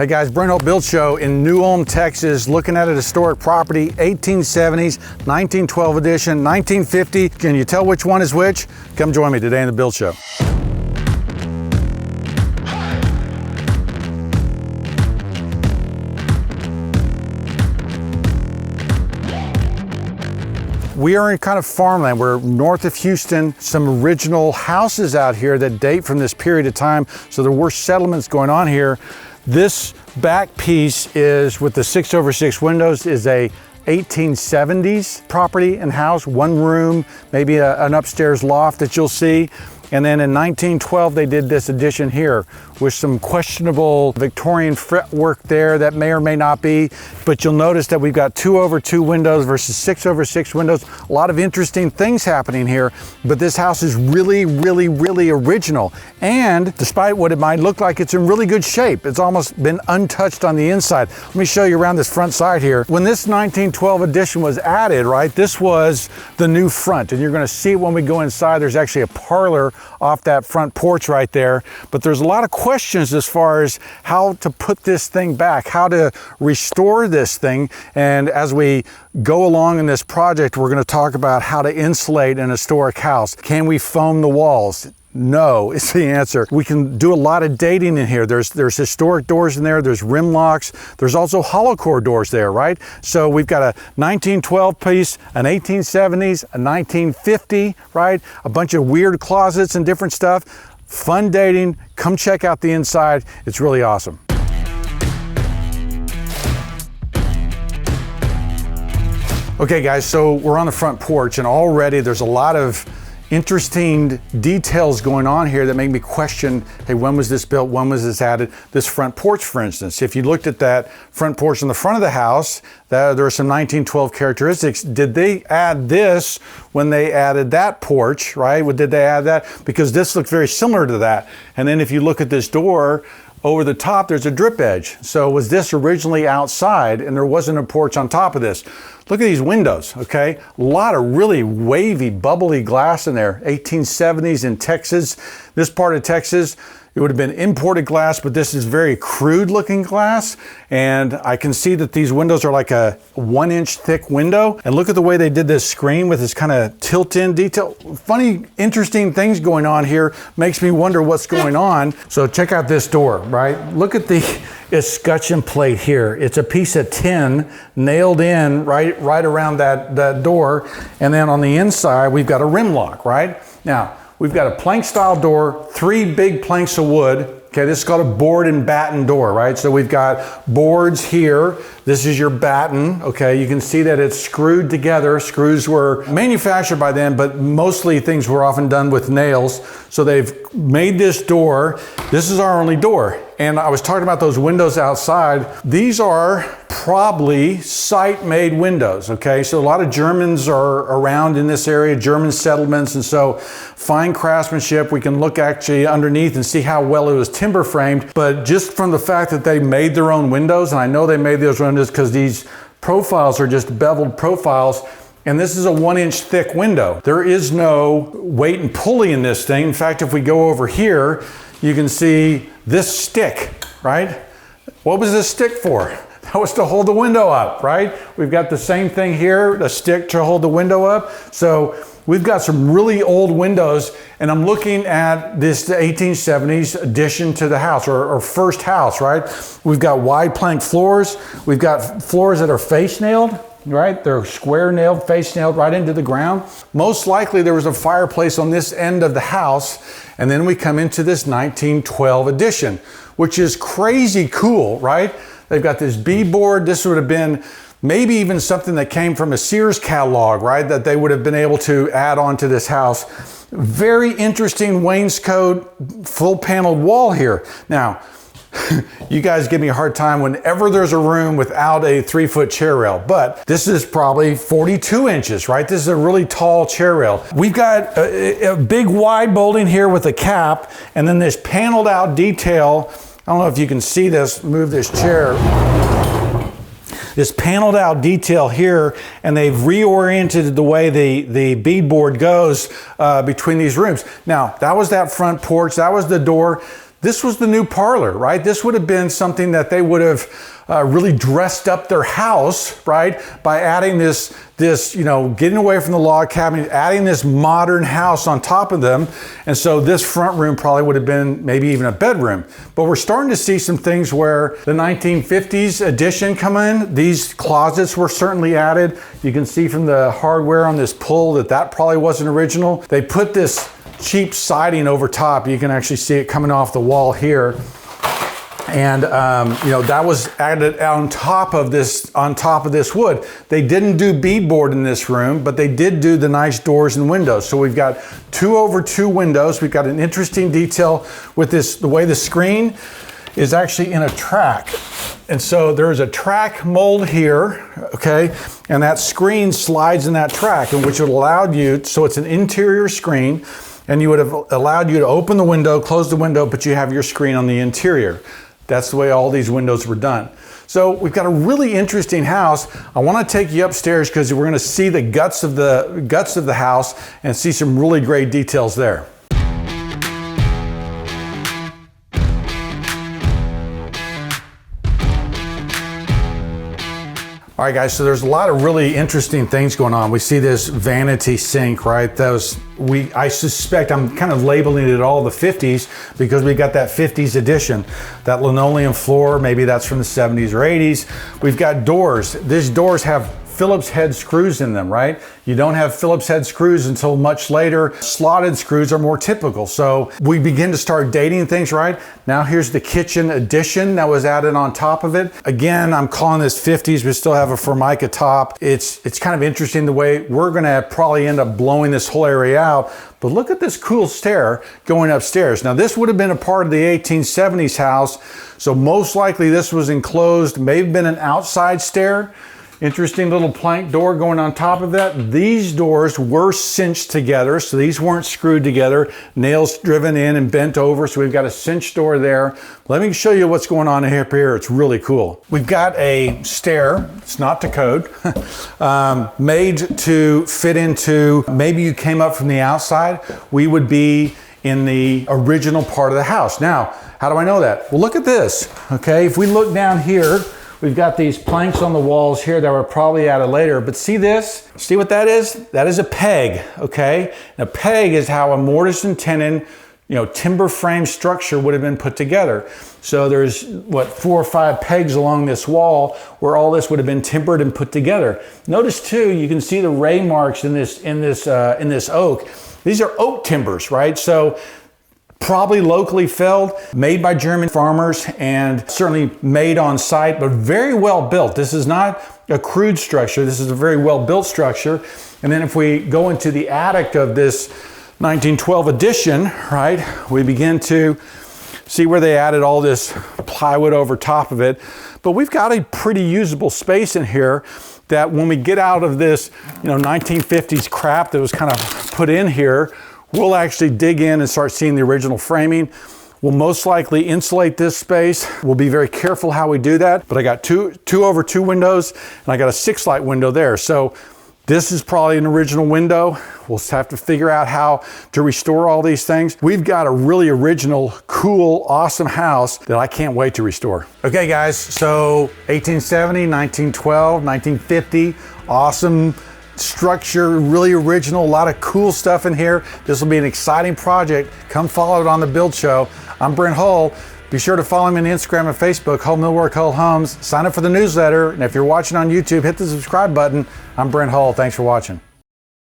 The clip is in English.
Hey guys, Brent Hull Build Show in New Ulm, Texas, looking at a historic property, 1870s, 1912 edition, 1950. Can you tell which one is which? Come join me today in the Build Show. We are in kind of farmland. We're north of Houston, some original houses out here that date from this period of time. So there were settlements going on here. This back piece is with the 6/6 windows is a 1870s property and house, one room, maybe an upstairs loft that you'll see. And then in 1912, they did this addition here with some questionable Victorian fretwork there that may or may not be. But you'll notice that we've got 2/2 windows versus 6/6 windows. A lot of interesting things happening here, but this house is really, really, really original. And despite what it might look like, it's in really good shape. It's almost been untouched on the inside. Let me show you around this front side here. When this 1912 addition was added, right, this was the new front. And you're gonna see it when we go inside. There's actually a parlor off that front porch right there. But there's a lot of questions as far as how to put this thing back, how to restore this thing. And as we go along in this project, we're going to talk about how to insulate an historic house. Can we foam the walls? No, is the answer. We can do a lot of dating in here. There's historic doors in there. There's rim locks. There's also hollow core doors there, right? So we've got a 1912 piece, an 1870s, a 1950, right? A bunch of weird closets and different stuff. Fun dating. Come check out the inside. It's really awesome. Okay guys, so we're on the front porch and already there's a lot of interesting details going on here that make me question, hey, when was this built? When was this added? This front porch, for instance, if you looked at that front porch in the front of the house, there are some 1912 characteristics. Did they add this when they added that porch, right? Did they add that? Because this looks very similar to that. And then if you look at this door, over the top, there's a drip edge. So was this originally outside and there wasn't a porch on top of this? Look at these windows, okay? A lot of really wavy, bubbly glass in there. 1870s in Texas. This part of Texas, it would have been imported glass, but this is very crude looking glass. And I can see that these windows are like a 1-inch thick window. And look at the way they did this screen with this kind of tilt-in detail. Funny, interesting things going on here. Makes me wonder what's going on. So check out this door, right? Look at the escutcheon plate here. It's a piece of tin nailed in right around that door. And then on the inside, we've got a rim lock, right? Now, we've got a plank style door, 3 big planks of wood. Okay, this is called a board and batten door, right? So we've got boards here. This is your batten, okay? You can see that it's screwed together. Screws were manufactured by them, but mostly things were often done with nails. So they've made this door. This is our only door. And I was talking about those windows outside. These are probably site-made windows, okay? So a lot of Germans are around in this area, German settlements, and so fine craftsmanship. We can look actually underneath and see how well it was timber framed, but just from the fact that they made their own windows, and I know they made those windows because these profiles are just beveled profiles, and this is a 1-inch thick window. There is no weight and pulley in this thing. In fact, if we go over here, you can see this stick, right? What was this stick for? That was to hold the window up, right? We've got the same thing here, a stick to hold the window up. So we've got some really old windows, and I'm looking at this 1870s addition to the house, or first house, right? We've got wide plank floors. We've got floors that are face nailed, right? They're square nailed, face nailed right into the ground. Most likely there was a fireplace on this end of the house. And then we come into this 1912 addition, which is crazy cool, right? They've got this beadboard. This would have been maybe even something that came from a Sears catalog, right? That they would have been able to add on to this house. Very interesting wainscot, full paneled wall here. Now, you guys give me a hard time whenever there's a room without a 3-foot chair rail, but this is probably 42 inches, right? This is a really tall chair rail. We've got a big wide molding here with a cap, and then this paneled out detail. I don't know if you can see this, move this chair. This paneled out detail here, and they've reoriented the way the beadboard goes between these rooms. Now, that was that front porch, that was the door. this was the new parlor, right? This would have been something that they would have really dressed up their house, right? By adding this, getting away from the log cabin, adding this modern house on top of them. And so this front room probably would have been maybe even a bedroom. But we're starting to see some things where the 1950s addition come in. These closets were certainly added. You can see from the hardware on this pull that probably wasn't original. They put this cheap siding over top. You can actually see it coming off the wall here. And that was added on top of this wood. They didn't do beadboard in this room, but they did do the nice doors and windows. So we've got 2/2 windows. We've got an interesting detail with this, the way the screen is actually in a track. And so there's a track mold here, okay? And that screen slides in that track, and which would allow you, so it's an interior screen, and you would have allowed you to open the window, close the window, but you have your screen on the interior. That's the way all these windows were done. So we've got a really interesting house. I want to take you upstairs because we're going to see the guts of the house and see some really great details there. All right, guys, so there's a lot of really interesting things going on. We see this vanity sink, right? I suspect, I'm kind of labeling it all the 50s because we got that 50s edition. That linoleum floor, maybe that's from the 70s or 80s. We've got doors. These doors have Phillips head screws in them, right? You don't have Phillips head screws until much later. Slotted screws are more typical. So we begin to start dating things, right? Now here's the kitchen addition that was added on top of it. Again, I'm calling this 50s. We still have a Formica top. It's kind of interesting the way we're gonna probably end up blowing this whole area out. But look at this cool stair going upstairs. Now this would have been a part of the 1870s house. So most likely this was enclosed, may have been an outside stair. Interesting little plank door going on top of that. These doors were cinched together, so these weren't screwed together. Nails driven in and bent over, so we've got a cinch door there. Let me show you what's going on here. It's really cool. We've got a stair, it's not to code, made to fit into, maybe you came up from the outside, we would be in the original part of the house. Now, how do I know that? Well, look at this, okay? If we look down here, we've got these planks on the walls here that were probably added later, but see this? See what that is? That is a peg, okay? And a peg is how a mortise and tenon, timber frame structure would have been put together. So there's, 4 or 5 pegs along this wall where all this would have been timbered and put together. Notice too, you can see the ray marks in this oak. These are oak timbers, right? So probably locally felled, made by German farmers, and certainly made on site, but very well built. This is not a crude structure. This is a very well built structure. And then if we go into the attic of this 1912 edition, right, we begin to see where they added all this plywood over top of it. But we've got a pretty usable space in here that when we get out of this, 1950s crap that was kind of put in here, we'll actually dig in and start seeing the original framing. We'll most likely insulate this space. We'll be very careful how we do that. But I got 2/2 windows, and I got a 6-light window there. So this is probably an original window. We'll have to figure out how to restore all these things. We've got a really original, cool, awesome house that I can't wait to restore. Okay guys, so 1870, 1912, 1950, awesome structure, really original, a lot of cool stuff in here. This will be an exciting project. Come follow it on the Build Show. I'm Brent Hull. Be sure to follow me on Instagram and Facebook, Hull Millwork, Hull Homes. Sign up for the newsletter, and if you're watching on YouTube, hit the subscribe button. I'm Brent Hull. Thanks for watching.